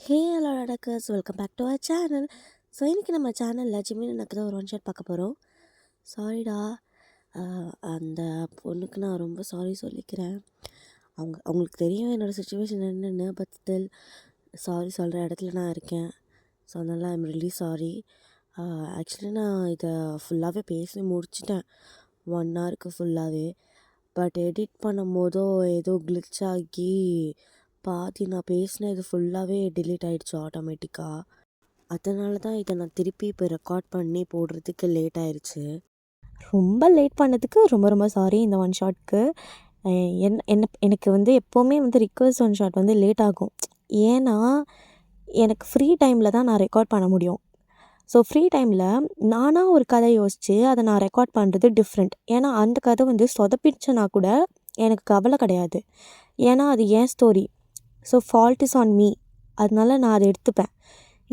ஹே hello நடக்கர்ஸ், welcome back to our channel. So இன்றைக்கி நம்ம சேனலில் ஜிமின் எனக்கு தான் ஒரு ஒன் ஷாட் பார்க்க போகிறோம். சாரிடா, அந்த பொண்ணுக்கு நான் ரொம்ப சாரி சொல்லிக்கிறேன். அவங்களுக்கு தெரியும் என்னோடய சுச்சுவேஷன் என்னென்னு, பட் ஸ்டில் சாரி சொல்கிற இடத்துல நான் இருக்கேன். ஸோ அதனால் ஐம் ரியலி சாரி. ஆக்சுவலி நான் இதை ஃபுல்லாகவே பேசி முடிச்சிட்டேன், 1 ஹவருக்கு ஃபுல்லாகவே. பட் எடிட் பண்ணும் போதோ ஏதோ கிளிச் ஆகி பாதி நான் பேசினது ஃபுல்லாகவே டிலீட் ஆகிடுச்சு ஆட்டோமேட்டிக்காக. அதனால தான் இதை நான் திருப்பி இப்போ ரெக்கார்ட் பண்ணி போடுறதுக்கு லேட் ஆயிடுச்சு. ரொம்ப லேட் பண்ணதுக்கு ரொம்ப ரொம்ப சாரி. இந்த ஒன் ஷாட்க்கு எனக்கு எப்போவுமே ரிக்வெஸ்ட் ஒன் ஷாட் லேட் ஆகும். ஏன்னா எனக்கு ஃப்ரீ டைமில் தான் நான் ரெக்கார்ட் பண்ண முடியும். ஸோ ஃப்ரீ டைமில் நானாக ஒரு கதை யோசித்து அதை நான் ரெக்கார்ட் பண்ணுறது டிஃப்ரெண்ட். ஏன்னா அந்த கதை சொதப்பிடுச்சுன்னா கூட எனக்கு கவலை கிடையாது, ஏன்னா அது ஏன் story. So fault is on me, அதனால நான் அதை எடுத்துப்பேன்.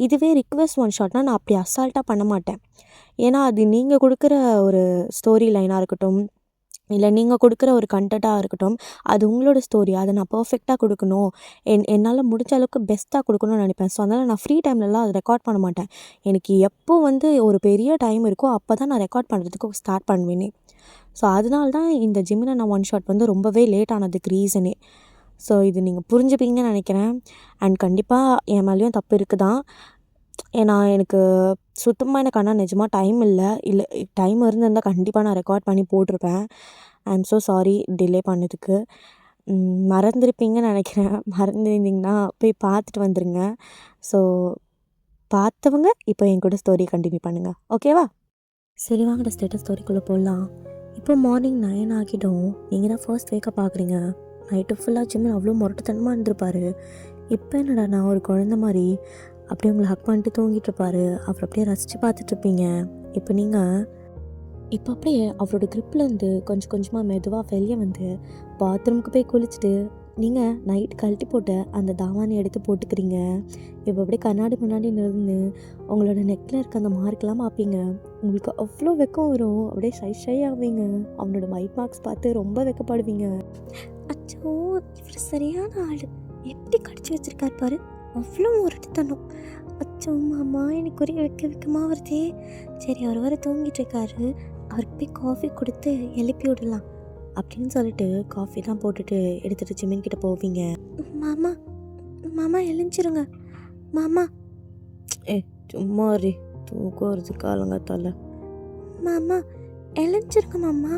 இதுவே ரிக்வெஸ்ட் ஒன் ஷாட்னால் நான் அப்படி அசால்ட்டாக பண்ண மாட்டேன். ஏன்னா அது நீங்கள் கொடுக்குற ஒரு ஸ்டோரி லைனாக இருக்கட்டும், இல்லை நீங்கள் கொடுக்குற ஒரு கண்டென்ட்டாக இருக்கட்டும், அது உங்களோட ஸ்டோரி. அதை நான் பர்ஃபெக்டாக கொடுக்கணும், என்னால் முடிஞ்ச அளவுக்கு பெஸ்ட்டாக கொடுக்கணும்னு நினைப்பேன். ஸோ அதனால் நான் ஃப்ரீ டைம்லலாம் அதை ரெக்கார்ட் பண்ண மாட்டேன். எனக்கு எப்போ ஒரு பெரிய டைம் இருக்கோ அப்போ தான் நான் ரெக்கார்ட் பண்ணுறதுக்கு ஸ்டார்ட் பண்ணுவேனே. ஸோ அதனால தான் இந்த ஜிமினை நான் ஒன் ஷாட் ரொம்பவே லேட் ஆனதுக்கு ரீசனே. ஸோ இது நீங்கள் புரிஞ்சுப்பீங்கன்னு நினைக்கிறேன். அண்ட் கண்டிப்பாக என் மேலேயும் தப்பு இருக்குது தான். ஏன்னா எனக்கு சுத்தமாக ஆனால் நிஜமாக டைம் இல்லை. டைம் இருந்திருந்தால் கண்டிப்பாக நான் ரெக்கார்ட் பண்ணி போட்டிருப்பேன். I am so sorry delay பண்ணதுக்கு. மறந்துருப்பீங்கன்னு நினைக்கிறேன். மறந்துருந்தீங்கன்னா போய் பார்த்துட்டு வந்துடுங்க. ஸோ பார்த்தவங்க இப்போ என் கூட ஸ்டோரி கண்டினியூ பண்ணுங்கள், ஓகேவா? சரி வாங்க ஸ்டேட்டஸ் ஸ்டோரிக்குள்ளே போடலாம். இப்போ மார்னிங் 9 ஆகிடும். நீங்கள் தான் ஃபர்ஸ்ட் வேக்கப் பார்க்குறீங்க. நைட்டு ஃபுல்லாக ஜிம்மில் அவ்வளோ முரட்டுத்தனமாக இருந்திருப்பார். இப்போ என்னடா நான் ஒரு குழந்த மாதிரி அப்படியே உங்களை ஹக் பண்ணிட்டு தூங்கிட்டு இருப்பாரு. அவர் அப்படியே ரசித்து பார்த்துட்ருப்பீங்க. இப்போ அப்படியே அவரோட க்ரிப்லேருந்து கொஞ்சம் கொஞ்சமாக மெதுவாக வெளியே பாத்ரூமுக்கு போய் குளிச்சுட்டு நீங்கள் நைட் கழட்டி போட்ட அந்த தாவானி எடுத்து போட்டுக்கிறீங்க. இப்போ அப்படியே கண்ணாடி முன்னாடி நின்று உங்களோட நெக்கில் இருக்க அந்த மார்க்கெலாம் பார்ப்பீங்க. உங்களுக்கு அவ்வளோ வெக்கம் வரும். அப்படியே ஷை ஆவீங்க. அவனோட ஒயிட் மார்க்ஸ் பார்த்து ரொம்ப வெக்கப்படுவீங்க. அச்சோ, இவர் சரியான ஆள், எப்படி கடிச்சு வச்சிருக்காரு பாரு, அவ்வளோ முரட்டுத்தனம். அச்சோ மாமா, எனக்கு ஒரே வெக்கமாக வருதே. சரி, அவர் வர தூங்கிட்டு இருக்காரு, அவருக்கு போய் காஃபி கொடுத்து எழுப்பி விடலாம் அப்படின்னு சொல்லிட்டு காஃபிலாம் போட்டுட்டு எடுத்துகிட்டு ஜிமின் கிட்ட போவீங்க. மாமா மாமா எழுஞ்சிருங்க மாமா. சும்மா ரே, தூக்கம் வருது காலங்காத்தால. மாமா எழுஞ்சிருங்க மாமா,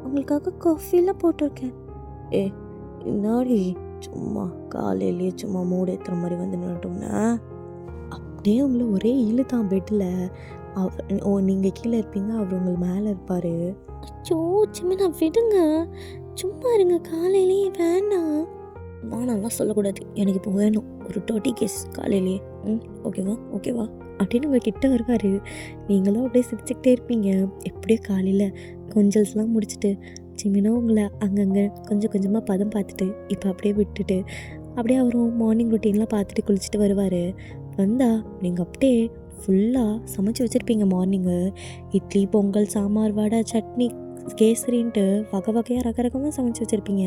உங்களுக்காக காஃபிலாம் போட்டிருக்கேன். என்னாடி சும்மா காலையிலேயே சும்மா மூட ஏற்றுற மாதிரி நின்றுட்டோம்னா அப்படியே உங்களை ஒரே இழு தான் பெட்டில். நீங்கள் கீழே இருப்பீங்க, அவர் உங்கள் மேலே இருப்பார். அச்சோ சிம்மினா விடுங்க, சும்மா இருங்க, காலையிலேயே வேண்டாம். வேணாம்லாம் சொல்லக்கூடாது, எனக்கு இப்போ வேணும் ஒரு 30 கேஸ் காலையிலேயே. ஓகேவா அப்படின்னு உங்கள் கிட்ட வருவார். நீங்களும் அப்படியே சிரிச்சுக்கிட்டே இருப்பீங்க. எப்படியோ காலையில் கொஞ்சல்ஸ்லாம் முடிச்சுட்டு சிம்மினா உங்களை அங்கங்கே கொஞ்சம் கொஞ்சமாக பதம் பார்த்துட்டு இப்போ அப்படியே விட்டுட்டு அப்படியே அவரும் மார்னிங் ரொட்டீன்லாம் பார்த்துட்டு குளிச்சுட்டு வருவார். நீங்கள் அப்படியே ஃபுல்லாக சமைச்சு வச்சுருப்பீங்க. மார்னிங்கு இட்லி, பொங்கல், சாம்பார், வடை, சட்னி, கேசரின்ட்டு வகை வகையாக ரகரகமாக சமைச்சு வச்சுருப்பீங்க.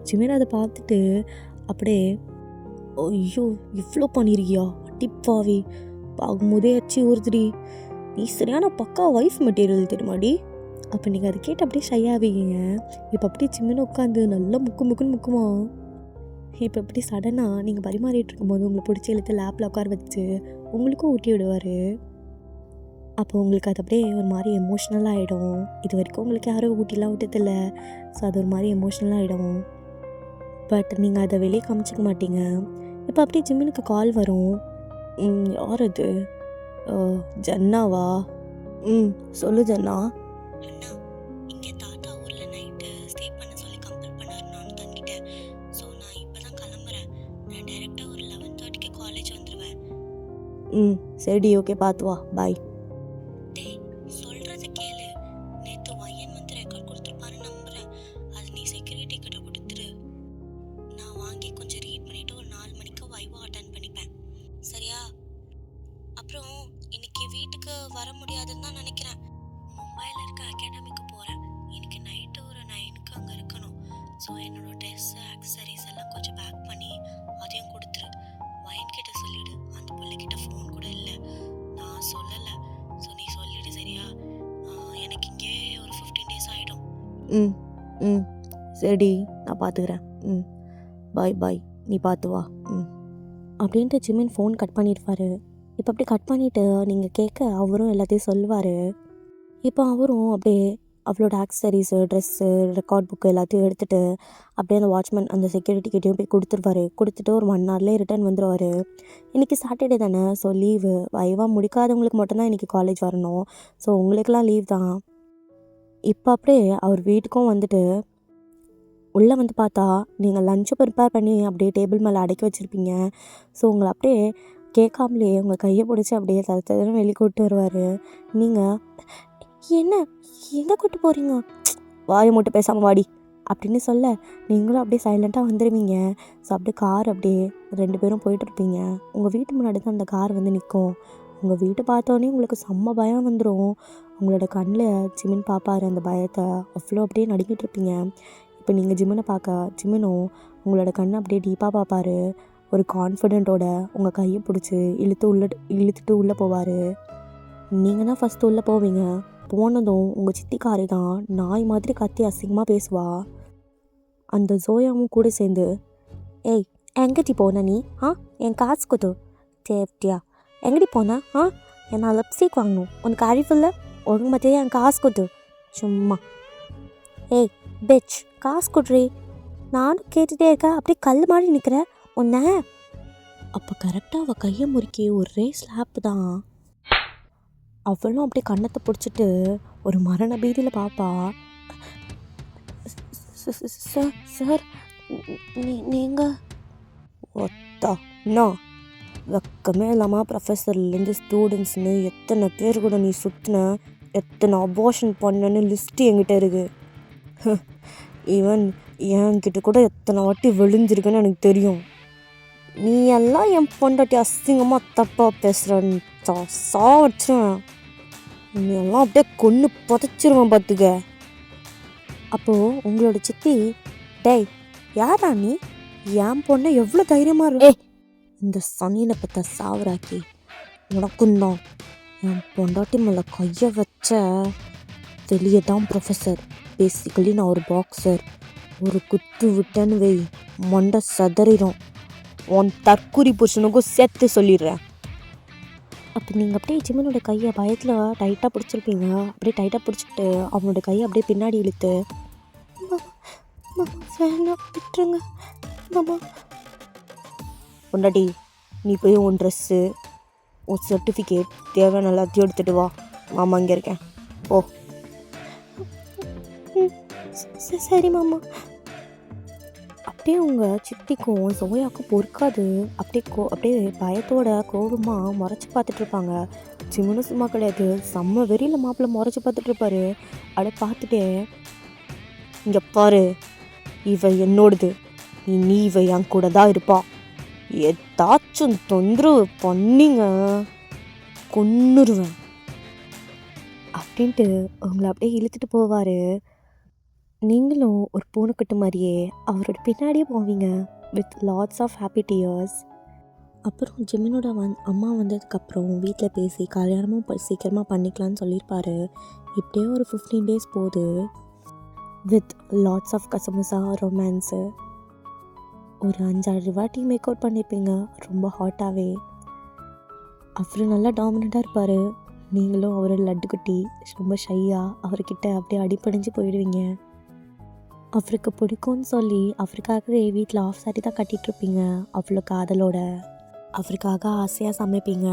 ஜிமின் அதை பார்த்துட்டு அப்படியே ஐயோ இவ்வளோ பண்ணிருக்கியா அடிப்பாவி, பார்க்கும்போதே அச்சு ஊறுதுடி, நீ சரியான பக்கா ஒய்ஃப் மெட்டீரியல் தெரியுமாடி. அப்போ நீங்கள் அதை கேட்டு அப்படியே ஷையாவீங்க. இப்போ அப்படியே ஜிமின் உட்காந்து நல்லா முக்குன்னு முக்குமா. இப்போ எப்படி சடனாக நீங்கள் பரிமாறிட்டு இருக்கும்போது உங்களை பிடிச்சி இழுத்து லேப்பில் உட்கார வச்சு உங்களுக்கும் ஊட்டி விடுவார். அப்போ உங்களுக்கு அது அப்படியே ஒரு மாதிரி எமோஷ்னலாக ஆகிடும். இது வரைக்கும் உங்களுக்கு யாரும் ஊட்டிலாம் விட்டதில்ல. ஸோ அது ஒரு மாதிரி எமோஷ்னலாக ஆகிடும். பட் நீங்கள் அதை வெளியே காமிச்சிக்க மாட்டீங்க. இப்போ அப்படியே ஜிம்மினுக்கு கால் வரும். யார் அது? ஜன்னாவா? சொல்லு ஜன்னா. அண்ணா, இங்கே தாத்தா ஊரில் நைட்டு ஸ்டே பண்ண சொல்லி கம்பல் பண்ணார். நான் தங்கிட்டேன். ஸோ நான் இப்போ தான் கிளம்புறேன். நான் டைரெக்டாக ஒரு 11:30க்கு காலேஜ் வந்துடுவேன். சரி, ஓகே, பார்த்து வா, பாய். டேய், சொல்கிறத கேளு. நேற்று வையன் ரெக்கார்ட் கொடுத்துருப்பாரு நம்புகிறேன். அது நீ செக்யூரிட்டி கிட்ட கொடுத்துரு. நான் வாங்கி கொஞ்சம் ரீட் பண்ணிவிட்டு ஒரு 4 மணிக்கு வைவா அட்டன் பண்ணிப்பேன், சரியா? அப்புறம் இன்னைக்கு வீட்டுக்கு வர முடியாதுன்னு தான் நினைக்கிறேன். மும்பையில் இருக்க அகாடமிக்கு போகிறேன். இன்னைக்கு நைட்டு ஒரு 9க்கு அங்கே இருக்கணும். ஸோ என்னோட ட்ரெஸ், ஆக்சசரிஸ் எல்லாம் கொஞ்சம் பேக் பண்ணி அதையும் கொடுத்துரு. வைன் கிட்ட சொல்லிவிடு. என்கிட்ட ஃபோன் கூட இல்லை, நான் சொல்லலை. ஸோ நீ சொல்லிடு சரியா? எனக்கு இங்கே ஒரு 15 days ஆகிடும். ம் ம் சரி, நான் பார்த்துக்கிறேன். ம் பாய் பாய், நீ பார்த்து வா. ம் அப்படின்ட்டு ஜிமின் ஃபோன் கட் பண்ணியிருப்பாரு. இப்போ அப்படியே கட் பண்ணிவிட்டு நீங்கள் கேட்க அவரும் எல்லாத்தையும் சொல்லுவார். இப்போ அவரும் அப்படியே அவளோட ஆக்சசரிஸு, ட்ரெஸ்ஸு, ரெக்கார்ட் புக்கு எல்லாத்தையும் எடுத்துகிட்டு அப்படியே அந்த வாட்ச்மேன் அந்த செக்யூரிட்டிக்கிட்டையும் போய் கொடுத்துருவாரு. கொடுத்துட்டு ஒரு 1 hourலேயே ரிட்டர்ன் வந்துடுவார். இன்றைக்கி சாட்டர்டே தானே, ஸோ லீவு. வைவா முடிக்காதவங்களுக்கு மட்டும்தான் இன்றைக்கி காலேஜ் வரணும். ஸோ உங்களுக்கெல்லாம் லீவ் தான். இப்போ அப்படியே அவர் வீட்டுக்கும் வந்துட்டு உள்ளே வந்து பார்த்தா நீங்கள் லஞ்சு ப்ரிப்பேர் பண்ணி அப்படியே டேபிள் மேலே அடக்கி வச்சுருப்பீங்க. ஸோ உங்களை அப்படியே கேட்காமலே உங்கள் கையை பிடிச்சி அப்படியே தரன்னு வெளியே கூப்பிட்டு வருவார். நீங்கள் என்ன எங்கே கூப்பிட்டு போகிறீங்க, வாயை மட்டும் பேசாமல் வாடி அப்படின்னு சொல்ல நீங்களும் அப்படியே சைலண்ட்டாக வந்துடுவீங்க. ஸோ அப்படியே கார் அப்படியே 2 பேரும் போயிட்டுருப்பீங்க. உங்கள் வீட்டு முன்னாடி தான் அந்த கார் வந்து நிற்கும். உங்கள் வீட்டை பார்த்தோன்னே உங்களுக்கு செம்ம பயம் வந்துடும். உங்களோட கண்ணில் ஜிமின் பார்ப்பாரு அந்த பயத்தை. அவ்வளோ அப்படியே நடுங்கிட்டு இருப்பீங்க. இப்போ நீங்கள் ஜிமினை பார்க்க ஜிமினும் உங்களோட கண்ணை அப்படியே டீப்பாக பார்ப்பாரு. ஒரு கான்ஃபிடென்ட்டோட உங்கள் கையை பிடிச்சி இழுத்துட்டு உள்ளே போவார். நீங்கள் தான் ஃபஸ்ட்டு உள்ளே போவீங்க. போனதும் உங்கள் சித்திக்காரி தான் நாய் மாதிரி கத்தி அசிங்கமாக பேசுவா. அந்த ஜோயாவும் கூட சேர்ந்து, ஏய் எங்கடி போன நீ? என் காசு கொடு சேஃப்டியா. எங்கடி போன? நான் லிப்ஸ்டிக் வாங்கணும், உனக்கு அறிவில்லை? ஒழுங்கு மத்தியே என் காசு கொடு. சும்மா ஏய் பெச் காசு கொடுறி. நானும் கேட்டுகிட்டே இருக்கேன், அப்படியே கல் மாதிரி நிற்கிற உன்னை. அப்போ கரெக்டாக அவள் கையை முறுக்கி ஒரே ஸ்லாப்பு தான். அவளும் அப்படியே கண்ணத்தை பிடிச்சிட்டு ஒரு மரண பீதியில் பாப்பா. சார் நீங்கள் ஒத்தாண்ணா வெக்கமே இல்லாமல் ப்ரொஃபஸர்லேருந்து ஸ்டூடெண்ட்ஸ்னு எத்தனை பேர் கூட நீ சுற்றின, எத்தனை அபார்ஷன் பண்ணன்னு லிஸ்ட்டு என்கிட்ட இருக்குது. ஈவன் என்கிட்ட கூட எத்தனை வாட்டி விழுந்திருக்குன்னு எனக்கு தெரியும். நீ எல்லாம் என் பொண்டாட்டி அசிங்கமாக தப்பாக பேசுகிறன்னு சாவடிச்சிருவேன். நீ எல்லாம் அப்படியே கொன்று புதைச்சிருவேன் பார்த்துக்க. அப்போது உங்களோட சித்தி, டேய் யாரா நீ, என் பொண்ணை எவ்வளோ தைரியமாக இருக்கு, இந்த சனியனை பற்ற சாவராக்கி உனக்கும் தான் என் பொண்டாட்டி மேலே கையை வச்ச வெளியதான் ப்ரொஃபஸர். பேசிக்கலி நான் ஒரு பாக்ஸர். ஒரு குத்து விட்டேன்னு வை மண்டை சதறிடும். உன் தற்கூரி புருஷனுக்கும் சேர்த்து சொல்லிடுறேன். அப்போ நீங்கள் அப்படியே ஜிமினோட கையை பயத்தில் டைட்டாக பிடிச்சிருப்பீங்க. அப்படியே டைட்டாக பிடிச்சிக்கிட்டு அவனோட கையை அப்படியே பின்னாடி இழுத்து, வேணாம் விட்டுருங்க மாமா. பொண்டாட்டி நீ போய் உன் ட்ரெஸ்ஸு, உன் சர்டிஃபிகேட் தேவையான எல்லாத்தையும் எடுத்துகிட்டு வா, மாமா இங்கே இருக்கேன் ஓ. சரி மாமா. அப்படியே உங்கள் சித்திக்கும் சோயாவுக்கும் பொறுக்காது. அப்படியே பயத்தோட கோபமாக முறைச்சி பார்த்துட்ருப்பாங்க. ஜிமினும் சும்மா கிடையாது, செம்ம வெறியில் மாப்பிள்ளை முறைச்சி பார்த்துட்ருப்பாரு. அப்படியே பார்த்துட்டே, இங்கே பாரு இவ என்னோடது, நீ இவ என் கூட தான் இருப்பா, ஏதாச்சும் தொந்தரவு பண்ணிங்க கொன்னுருவேன் அப்படின்ட்டு உங்களை அப்படியே இழுத்துட்டு போவார். நீங்களும் ஒரு பூனைக்குட்டு மாதிரியே அவரோட பின்னாடியே போவீங்க with lots of happy tears. அப்புறம் ஜிமினோட அம்மா வந்ததுக்கப்புறம் வீட்டில் பேசி கல்யாணமும் சீக்கிரமாக பண்ணிக்கலான்னு சொல்லியிருப்பாரு. இப்படியே ஒரு 15 days போகுது வித் லாட்ஸ் ஆஃப் கசமுசா ரொமான்ஸு. ஒரு 5-6 வாட்டி மேக் அவுட் பண்ணியிருப்பீங்க ரொம்ப ஹாட்டாகவே. அவர் நல்லா டாமினண்ட்டாக இருப்பார். நீங்களும் அவரோட லட்டு குட்டி ரொம்ப ஷையாக அவர்கிட்ட அப்படியே அடிப்படைஞ்சு போயிடுவீங்க. அவருக்கு பிடிக்கும்னு சொல்லி அவருக்காகவே வீட்டில் ஆஃப் சாரி தான் கட்டிகிட்ருப்பீங்க அவ்வளோ காதலோட. அவருக்காக ஆசையாக சமைப்பீங்க.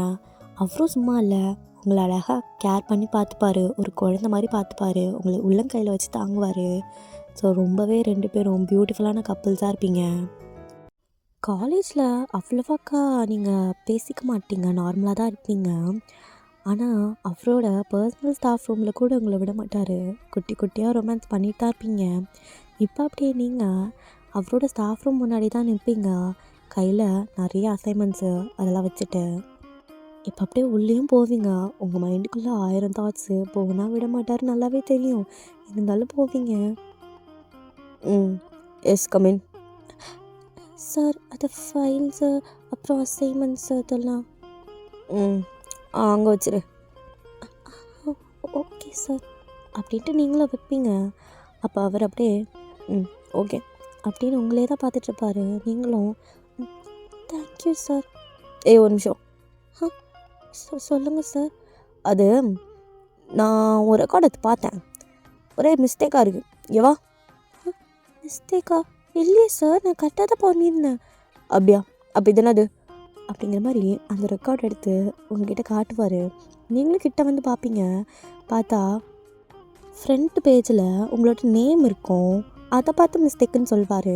அவரும் சும்மா இல்லை, உங்களை அழகாக கேர் பண்ணி பார்த்துப்பாரு, ஒரு குழந்த மாதிரி பார்த்துப்பாரு, உங்களை உள்ளங்கையில் வச்சு தாங்குவார். ஸோ ரொம்பவே 2 பேரும் பியூட்டிஃபுல்லான கப்புள்ஸாக இருப்பீங்க. காலேஜில் அவ்வளோவாக்கா நீங்கள் பேசிக்க மாட்டீங்க, நார்மலாக தான் இருப்பீங்க. ஆனால் அவரோட பர்சனல் ஸ்டாஃப் ரூமில் கூட உங்களை விட மாட்டார். குட்டி குட்டியாக ரொமான்ஸ் பண்ணிட்டு தான் இருப்பீங்க. இப்போ அப்படியே நீங்கள் அவரோட ஸ்டாஃப் ரூம் முன்னாடி தான் நிற்பீங்க, கையில் நிறைய அசைன்மெண்ட்ஸு அதெல்லாம் வச்சுட்டு. இப்போ அப்படியே உள்ளேயும் போவீங்க. உங்கள் மைண்டுக்குள்ளே 1000 தாட்ஸு போனால் விட மாட்டார், நல்லாவே தெரியும். இருந்தாலும் போவீங்க. Yes come in. சார் அது ஃபைல்ஸு அப்புறம் அசைன்மெண்ட்ஸு அதெல்லாம். ம் அங்கே வச்சிரு. ஓகே சார் அப்படின்ட்டு நீங்களும் வைப்பீங்க. அப்போ அவர் அப்படியே ம் ஓகே அப்படின்னு உங்களே தான் பார்த்துட்ருப்பாரு. நீங்களும் தேங்க்யூ சார். ஒரு நிமிஷம். சொல்லுங்கள் சார். அது நான் ஒரு ரெக்கார்ட் எடுத்து பார்த்தேன். ஒரே மிஸ்டேக்காக இருக்குது. ஏவா மிஸ்டேக்கா? இல்லையே சார், நான் கரெக்டாக தான் பண்ணியிருந்தேன். அப்படியா? அப்போ இது என்னது அப்படிங்கிற மாதிரி அந்த ரெக்கார்ட் எடுத்து உங்ககிட்ட காட்டுவார். நீங்களும் கிட்ட வந்து பார்ப்பீங்க. பார்த்தா ஃப்ரண்ட் பேஜில் உங்களோட நேம் இருக்கும். அதை பார்த்து மிஸ்டேக்குன்னு சொல்வார்.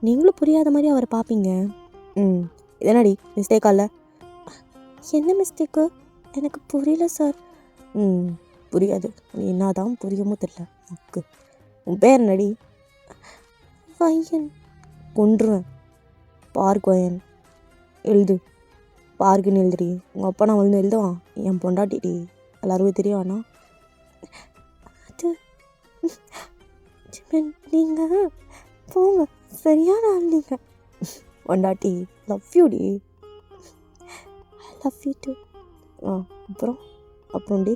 நீங்களும் புரியாத மாதிரி அவரை பார்ப்பீங்க. இது என்னடி மிஸ்டேக்கா? இல்லை என்ன மிஸ்டேக்கு? எனக்கு புரியல சார். புரியாது. நீ என்னதான் புரியுமோ தெரியல உனக்கு. உன் பேர் என்னடி? வயன். கொன்றுவேன். பார்க் வயன். எழுது. பார்க்குன்னு எழுதுடி. உங்கள் அப்பா நான் வந்து எழுதுவான். என் பொண்டாட்டிடி. எல்லாருக்கும் தெரியும். ஆனால் அது நீங்கள் போங்க, சரியான ஆள் நீங்கள். பொண்டாட்டி லவ் யூடி. Love you too. அப்புறம்டி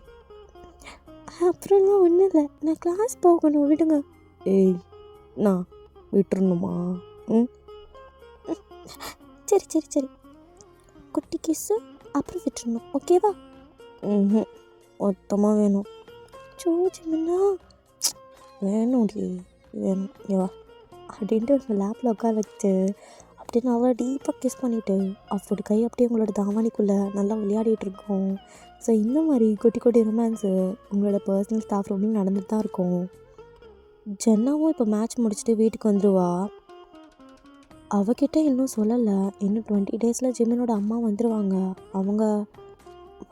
அப்புறம்லாம் ஒன்றும் இல்லை, நான் கிளாஸ் போகணும், விடுங்க. ஏய் நான் விட்டுருணுமா? சரி சரி சரி, குட்டி கிஸ்ஸு அப்புறம் விட்டுருணும், ஓகேவா? மொத்தமாக வேணும். சோஜிமண்ணா வேணும்டி, வேணும், ஓகேவா? அப்படின்ட்டு உங்கள் லேப்பில் உட்கார வச்சு அப்படின்னு அவ்வளோ டீப்பாக கிஸ் பண்ணிவிட்டு அவரோட கை அப்படியே உங்களோட தாவணிக்குள்ளே நல்லா விளையாடிட்டு இருக்கோம். ஸோ இந்த மாதிரி குட்டி குட்டி ரொமான்ஸு உங்களோட பர்சனல் ஸ்டாஃப் ரூம்லையும் நடந்துட்டு தான் இருக்கும். ஜென்னாவும் இப்போ மேட்ச் முடிச்சுட்டு வீட்டுக்கு வந்துடுவா. அவகிட்ட இன்னும் சொல்லலை, இன்னும் 20 டேஸில் ஜிமினோட அம்மா வந்துடுவாங்க. அவங்க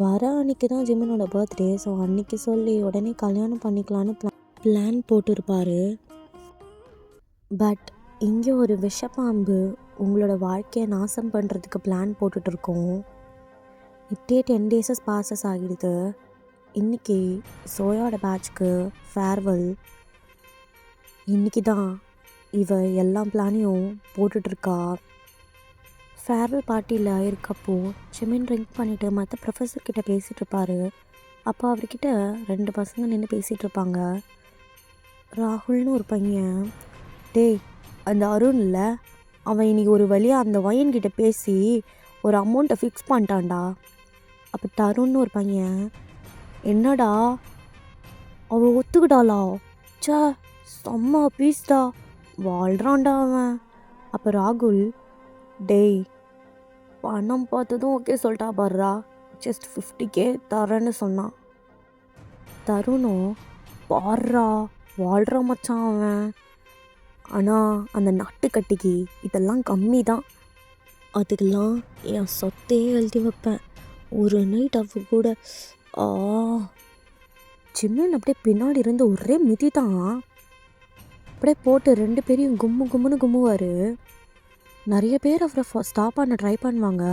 வர அன்றைக்கி தான் ஜிமினோட பர்த்டே. ஸோ அன்றைக்கி சொல்லி உடனே கல்யாணம் பண்ணிக்கலான்னு பிளான் போட்டிருப்பார். பட் இங்கே ஒரு விஷப்பாம்பு உங்களோட வாழ்க்கையை நாசம் பண்ணுறதுக்கு பிளான் போட்டுட்ருக்கோம். இப்படியே 10 டேஸஸ் பாசஸ் ஆகிடுது. இன்றைக்கி சோயாவோட பேட்ச்க்கு ஃபேர்வெல். இன்றைக்கி தான் இவ எல்லா பிளானையும் போட்டுட்ருக்கா. ஃபேர்வெல் பார்ட்டியில் இருக்கப்போ ஜிமின் ட்ரிங்க் பண்ணிவிட்டு மற்ற ப்ரொஃபஸர்கிட்ட பேசிகிட்ருப்பாரு. அப்போ அவர்கிட்ட 2 பசங்க நின்று பேசிகிட்ருப்பாங்க. ராகுல்னு ஒரு பையன், டேய் அந்த அருண் இல்லை, அவன் இன்றைக்கி ஒரு வழியாக அந்த வயன்கிட்ட பேசி ஒரு அமௌண்ட்டை ஃபிக்ஸ் பண்ணிட்டான்டா. அப்போ தருண்னு ஒரு பையன், என்னடா அவள் ஒத்துக்கிட்டாளா? சே செம்ம பீஸ்டா, வாழ்கிறான்டா அவன். அப்போ ராகுல், டேய் பணம் பார்த்ததும் ஓகே சொல்லிட்டா பாடுறா, ஜஸ்ட் 50K தரேன்னு சொன்னான். தருணும், பாடுறா வாழ்கிற மச்சான் அவன். ஆனால் அந்த நாட்டுக்கட்டிக்கு இதெல்லாம் கம்மி தான். அதுக்கெல்லாம் என் சொத்தையே எழுதி வைப்பேன். ஒரு நைட் அவ கூட ஜிமின் அப்படியே பின்னாடி இருந்து ஒரே மிதி தான். அப்படியே போட்டு 2 பேரையும் கும்முன்னு கும்முவார். நிறைய பேர் அவரை ஸ்டாப் பண்ண ட்ரை பண்ணுவாங்க.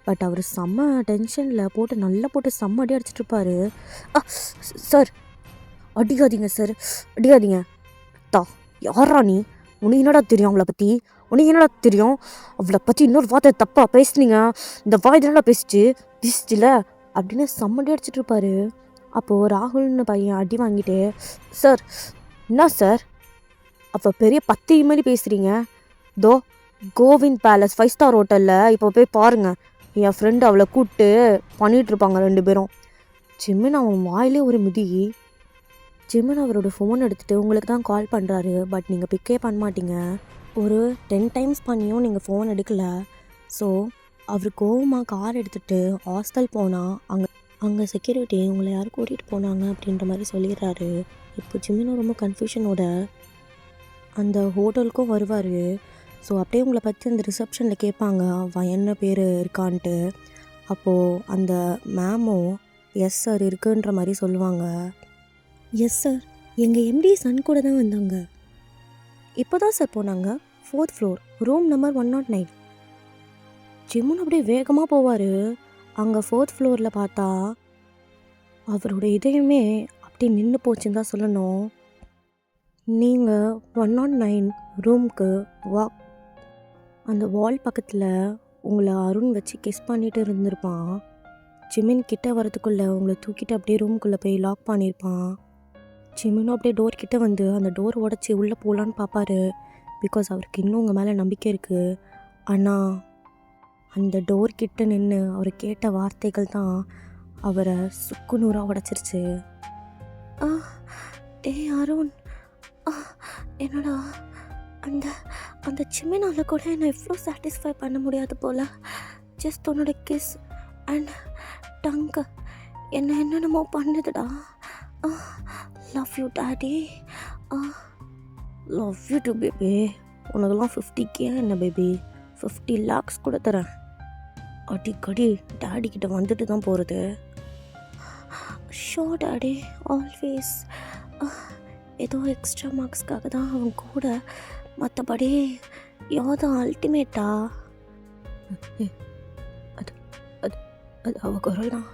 பட் அவர் செம்ம டென்ஷனில் போட்டு நல்லா போட்டு செம்ம அடி அடிச்சிட்ருப்பாரு. சார் அடிக்காதீங்க சார், அடிக்காதீங்க. தா யாரா நீ? உனக்கு என்னடா தெரியும் அவளை பற்றி? உனக்கு என்னடா தெரியும் அவளை பற்றி? இன்னொரு வார்த்தை தப்பாக பேசுனீங்க, இந்த வாய் தானடா பேசிச்சுல அப்படின்னு செம்மடி அடிச்சிட்ருப்பாரு. அப்போது ராகுல்னு பையன் அடி வாங்கிட்டு, சார் என்ன சார் அவள் பெரிய பத்தி மாதிரி பேசுகிறீங்க? தோ கோவிந்த் பேலஸ் 5 ஸ்டார் ஹோட்டலில் இப்போ போய் பாருங்கள், என் ஃப்ரெண்டு அவளை கூப்பிட்டு பண்ணிகிட்ருப்பாங்க 2 பேரும். ஜிமின் அவன் வாயிலே ஒரு மிதி. ஜிமின் அவரோட ஃபோன் எடுத்துகிட்டு உங்களுக்கு தான் கால் பண்ணுறாரு. பட் நீங்கள் பிக்கே பண்ண மாட்டீங்க. ஒரு 10 டைம்ஸ் பண்ணியும் நீங்கள் ஃபோன் எடுக்கலை. ஸோ அவர் கோவமாக கார் எடுத்துகிட்டு ஹாஸ்டல் போனால் அங்கே செக்யூரிட்டி உங்களை யார் கூட்டிகிட்டு போனாங்க அப்படின்ற மாதிரி சொல்லிடுறாரு. இப்போ ஜிமினும் ரொம்ப கன்ஃபியூஷனோட அந்த ஹோட்டலுக்கும் வருவார். ஸோ அப்படியே உங்களை பற்றி அந்த ரிசப்ஷனில் கேட்பாங்க என்ன பேர் இருக்கான்ட்டு. அப்போது அந்த மேமும் எஸ் சார் இருக்குன்ற மாதிரி சொல்லுவாங்க. எஸ் சார், எங்கள் எம்டி சன் கூட தான் வந்தாங்க. இப்போ தான் சார் போனாங்க, 4th floor ரூம் நம்பர் 109. ஜிமுன் அப்படியே வேகமாக போவார். அங்கே 4th floorல பார்த்தா அவரோட இதயமே அப்படி நின்று போச்சுன்னு தான் சொல்லணும். நீங்கள் 109 ரூம்க்கு அந்த வால் பக்கத்தில் உங்களை அருண் வச்சு கிஸ் பண்ணிட்டு இருந்திருப்பான். ஜிமின் கிட்ட வரதுக்குள்ளே உங்களை தூக்கிட்டு அப்படியே ரூம்குள்ளே போய் லாக் பண்ணியிருப்பான். ஜிமினும் அப்படியே டோர் கிட்ட வந்து அந்த டோர் உடச்சி உள்ளே போகலான்னு பார்ப்பாரு. பிகாஸ் அவருக்கு இன்னும் உங்கள் மேலே நம்பிக்கை இருக்குது. ஆனால் அந்த டோர் கிட்ட நின்று அவர் கேட்ட வார்த்தைகள் தான் அவரை சுக்கு நூறாக உடச்சிருச்சு. அருண், என்னடா அந்த அந்த சிம்மினால் கூட என்னை எவ்வளோ சாட்டிஸ்ஃபை பண்ண முடியாது போல். ஜஸ்ட் உன்னோட கிஸ் அண்ட் டங்கு என்னென்னமோ பண்ணுதுடா. Love you daddy. Love you too baby. உனக்கெல்லாம் 50K என்ன பேபி, 50 lakhs கூட தரேன். அடிக்கடி டாடி கிட்ட வந்துட்டு தான் போகிறது. Show daddy, always. ஏதோ எக்ஸ்ட்ரா மார்க்ஸ்க்காக தான் அவன் கூட, மற்றபடி யோதான் அல்டிமேட்டா. அது அது அது அவ குரல் தான்.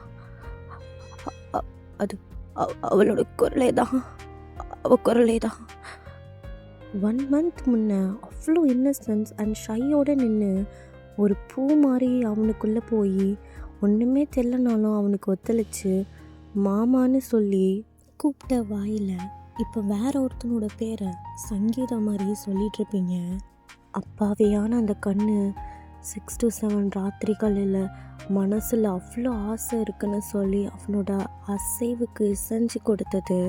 அது அவளோட குரலே தான், அவள் குரலே தான். 1 month முன்ன அவ்வளோ இன்னசென்ஸ் அண்ட் ஷையோடு நின்று ஒரு பூ மாதிரி அவனுக்குள்ளே போய் ஒன்றுமே தெரியலனாலும் அவனுக்கு ஒத்துழைச்சு மாமான்னு சொல்லி கூப்பிட்ட வாயில் இப்போ வேற ஒருத்தனோட பேரை சங்கீதா மாதிரி சொல்லிகிட்ருப்பீங்க. அப்பாவியான அந்த கண்ணு 6 to 7 ராத்திரிகளில் மனசில் அவ்வளோ ஆசை இருக்குன்னு சொல்லி அவனோட அசைவுக்கு செஞ்சு கொடுத்தது.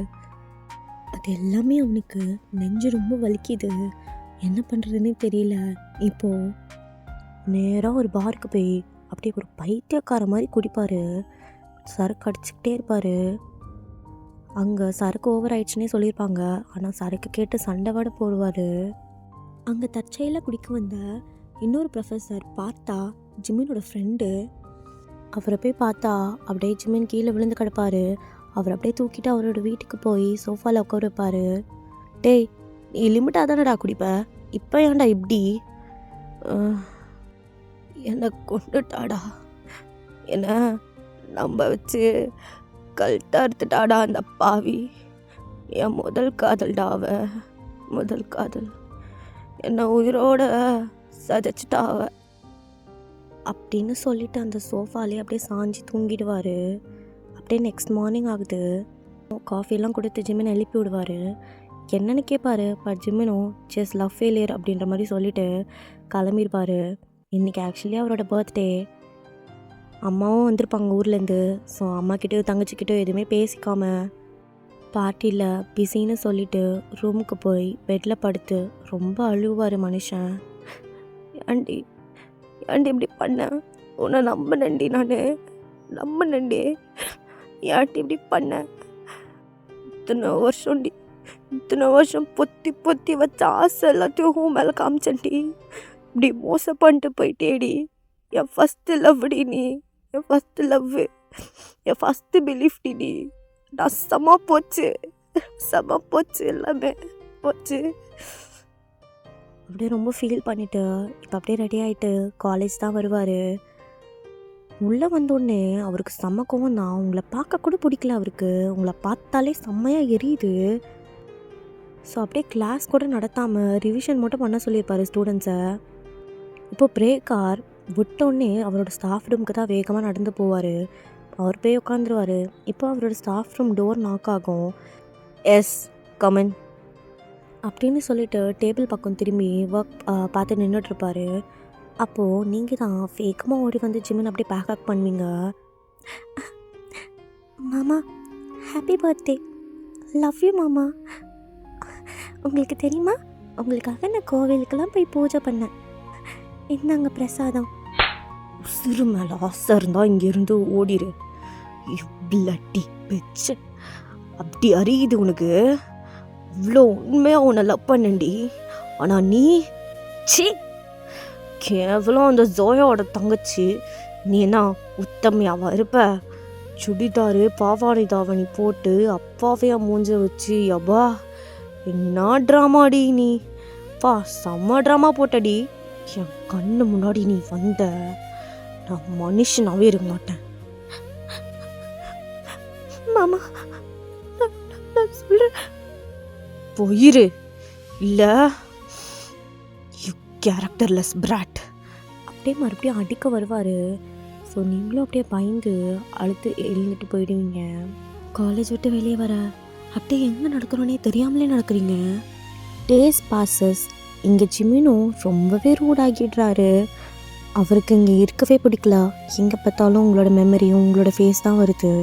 அது எல்லாமே அவனுக்கு நெஞ்சு ரொம்ப வலிக்குது. என்ன பண்ணுறதுன்னே தெரியல. இப்போது நேராக ஒரு பாருக்கு போய் அப்படியே ஒரு பைத்தியக்கார மாதிரி குடிப்பார். சரக்கு அடிச்சுக்கிட்டே இருப்பார். அங்கே சரக்கு ஓவர் ஆயிடுச்சுன்னே சொல்லியிருப்பாங்க. ஆனால் சரக்கு கேட்டு சண்டை வடை போடுவார். அங்கே தற்செயலாக குடிக்க வந்த இன்னொரு ப்ரொஃபஸர் பார்த்தா ஜிமினோட ஃப்ரெண்டு. அவரை போய் பார்த்தா அப்படியே ஜிமின் கீழே விழுந்து கிடப்பார். அவர் அப்படியே தூக்கிட்டு அவரோட வீட்டுக்கு போய் சோஃபாவில் உட்கார வைப்பார். டேய், நீ லிமிட்டாக தானடா குடிப்ப, இப்போ ஏன்டா இப்படி? என்னை கொண்டுட்டாடா, என்ன நம்ப வச்சு கல்ட்டாக எடுத்துட்டாடா அந்த பாவி. என் முதல் காதல்டா அவ, முதல் காதல். என்னை உயிரோட சதைச்சிட்டா அவ அப்படின்னு சொல்லிட்டு அந்த சோஃபாலே அப்படியே சாஞ்சி தூங்கிடுவார். அப்படியே நெக்ஸ்ட் மார்னிங் ஆகுது. காஃபிலாம் கொடுத்து ஜிமினை எழுப்பி விடுவார். என்னென்னு கேட்பாரு. பட் ஜிமினும் ஜஸ்ட் லவ் ஃபெயிலியர் அப்படின்ற மாதிரி சொல்லிவிட்டு கிளம்பியிருப்பார். இன்றைக்கி ஆக்சுவலி அவரோட பர்த்டே. அம்மாவும் வந்திருப்பாங்க ஊர்லேருந்து. ஸோ அம்மாக்கிட்டேயோ தங்கச்சிக்கிட்டேயோ எதுவுமே பேசிக்காமல் பார்ட்டியில் பிஸின்னு சொல்லிவிட்டு ரூமுக்கு போய் பெட்டில் படுத்து ரொம்ப அழுவார் மனுஷன். ஏண்டி ஏண்டி இப்படி பண்ண? உன்னை நம்பினண்டி, நான் நம்பினண்டி. ஏன்டி இப்படி பண்ண? இத்தனை வருஷம் பொத்தி பொத்தி வச்ச ஆசை எல்லாத்தையும் ஹூ மேலே காமிச்சண்டி. இப்படி மோசம் பண்ணிட்டு போயிட்டேடி. என் ஃபஸ்ட்டு லவ்டி நீ, என் ஃபஸ்ட்டு லவ், என் ஃபஸ்ட்டு பிலீஃப்டி நீ. நான் செம போச்சு எல்லாமே போச்சு. அப்படியே ரொம்ப ஃபீல் பண்ணிவிட்டு இப்போ அப்படியே ரெடி ஆகிட்டு காலேஜ் தான் வருவார். உள்ளே வந்தோடனே அவருக்கு செம்ம கோவம் தான். உங்களை பார்க்க கூட பிடிக்கல அவருக்கு. உங்களை பார்த்தாலே செம்மையாக எரியுது. ஸோ அப்படியே கிளாஸ் கூட நடத்தாமல் ரிவிஷன் மட்டும் பண்ண சொல்லியிருப்பார் ஸ்டூடெண்ட்ஸை. இப்போது பிரேக்கார் விட்டோடனே அவரோட ஸ்டாஃப் ரூமுக்கு தான் வேகமாக நடந்து போவார். அவர் போய் உட்காந்துருவார். இப்போ அவரோட ஸ்டாஃப் ரூம் டோர் நாக் ஆகும். எஸ் கமன் அப்படின்னு சொல்லிட்டு டேபிள் பக்கம் திரும்பி ஒர்க் பார்த்து நின்றுட்டுருப்பார். அப்போது நீங்கள் தான் ஃபேக்கமாக ஓடி வந்து ஜிமின் அப்படியே பேக்கப் பண்ணுவீங்க. மாமா, ஹாப்பி பர்த்டே, லவ் யூ மாமா. உங்களுக்கு தெரியுமா, உங்களுக்காக நான் கோவிலுக்கெல்லாம் போய் பூஜை பண்ணேன். இந்தாங்க பிரசாதம். உசுறு மேலே ஆசை இருந்தால் இங்கேருந்து ஓடிடு. பிளட்டி பிச்சு அப்படி அறியுது உனக்கு. இவ்வளோ உண்மையாக உன்னை லவ் பண்ணண்டி. ஆனால் நீ சி கேவலம் அந்த ஜோயாவோட தங்கச்சி. நீ என்ன உத்தமையாவா இருப்ப? சுடிதாரு பாவாடை தாவணி போட்டு அப்பாவையா மூஞ்ச வச்சு யப்பா என்ன ட்ராமாடி நீ. பா செம்ம ட்ராமா போட்டடி. என் கண்ணு முன்னாடி நீ வந்த நான் மனுஷனாவே இருக்க மாட்டேன். மாமா நான் சொல்றேன் போயிரு, இல்லை யூ கேரக்டர்லெஸ் பிராட். அப்படியே மறுபடியும் அடிக்க வருவார். ஸோ நீங்களும் அப்படியே பயந்து அழுத்து எழுந்துட்டு போயிடுவீங்க. காலேஜ் விட்டு வெளியே வர அப்படியே எங்கே நடக்கிறோன்னே தெரியாமலே நடக்கிறீங்க. Days bosses. இங்கே ஜிமினும் ரொம்பவே ரூடாகிடுறாரு. அவருக்கு இங்கே இருக்கவே பிடிக்கல. எங்கே பார்த்தாலும் உங்களோட மெமரியும் உங்களோட ஃபேஸ் தான் வருது.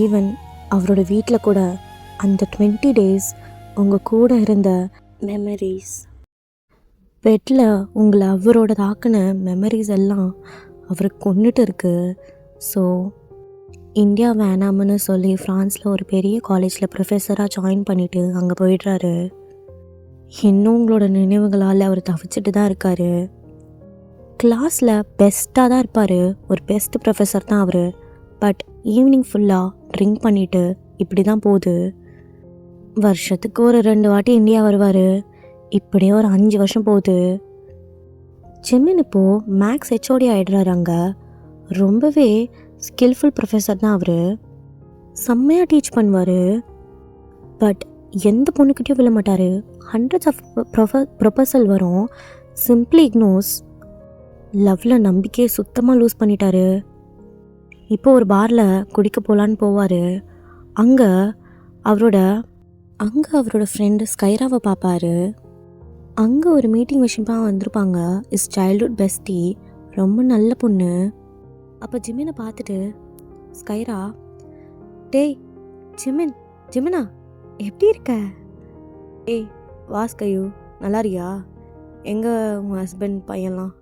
ஈவன் அவரோட வீட்டில் கூட அந்த 20 days உங்கள் கூட இருந்த மெமரிஸ், பெட்டில் உங்களை அவரோட தாக்கின மெமரிஸ் எல்லாம் அவருக்கு கொண்டுட்டு இருக்கு. ஸோ இந்தியா வேணாம்னு சொல்லி ஃப்ரான்ஸில் ஒரு பெரிய காலேஜில் ப்ரொஃபஸராக ஜாயின் பண்ணிவிட்டு அங்கே போயிடுறாரு. இன்னும் உங்களோட நினைவுகளால் அவர் தவிச்சிட்டு தான் இருக்கார். கிளாஸில் பெஸ்ட்டாக தான் இருப்பார். ஒரு பெஸ்ட் ப்ரொஃபஸர் தான் அவர். பட் ஈவினிங் ஃபுல்லாக ட்ரிங்க் பண்ணிவிட்டு இப்படி தான் போகுது. வருஷத்துக்கு ஒரு 2 வாட்டி இந்தியா வருவார். இப்படியே ஒரு 5 வருஷம் போகுது. ஜிமின் இப்போது மேக்ஸ் ஹெச்ஓடி ஆகிடுறாரு. அங்கே ரொம்பவே ஸ்கில்ஃபுல் ப்ரொஃபஸர் தான் அவர். செம்மையாக டீச் பண்ணுவார். பட் எந்த பொண்ணுக்கிட்டையும் விழ மாட்டார். ஹண்ட்ரட்ஸ் ஆஃப் ப்ரொபோசல் வரும். Simply ignores. லவ்வில் நம்பிக்கையை சுத்தமாக லூஸ் பண்ணிட்டாரு. இப்போ ஒரு பாரில் குடிக்க போகலான்னு போவார். அங்கே அவரோட ஃப்ரெண்டு ஸ்கைராவை பார்ப்பாரு. அங்கே ஒரு மீட்டிங் விஷயமாக வந்திருப்பாங்க. இஸ் சைல்ட்ஹுட் பெஸ்டி, ரொம்ப நல்ல பொண்ணு. அப்போ ஜிமினை பார்த்துட்டு ஸ்கைரா, டேய் ஜிமினா எப்படி இருக்க? ஏய் வாஸ்கையூ, நல்லா இருக்கியா? எங்கே உங்கள் ஹஸ்பண்ட் பையன்லாம்?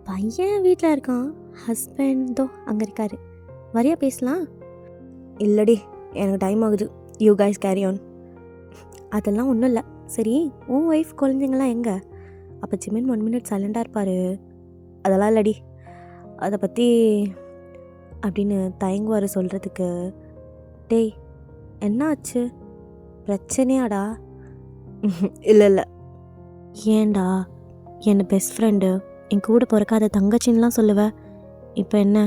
பையன் வீட்டில் இருக்கான், ஹஸ்பண்டோ அங்கே இருக்காரு. வரியா பேசலாம்? இல்லடி, எனக்கு டைம் ஆகுது. You guys carry on. அதெல்லாம் ஒன்றும் இல்லை. சரி, உன் ஒய்ஃப் குழந்தைங்களாம் எங்கே? அப்போ ஜிமின் 1 minute சைலண்டாக இருப்பார். அதெல்லாம் இல்லடி, அதை பற்றி அப்படின்னு தயங்குவார் சொல்கிறதுக்கு. டேய் என்ன ஆச்சு, பிரச்சனையாடா? இல்லை. ஏன்டா, என்னை பெஸ்ட் ஃப்ரெண்டு, என் கூட பிறக்காத தங்கச்சின்லாம் சொல்லுவேன். இப்போ என்ன?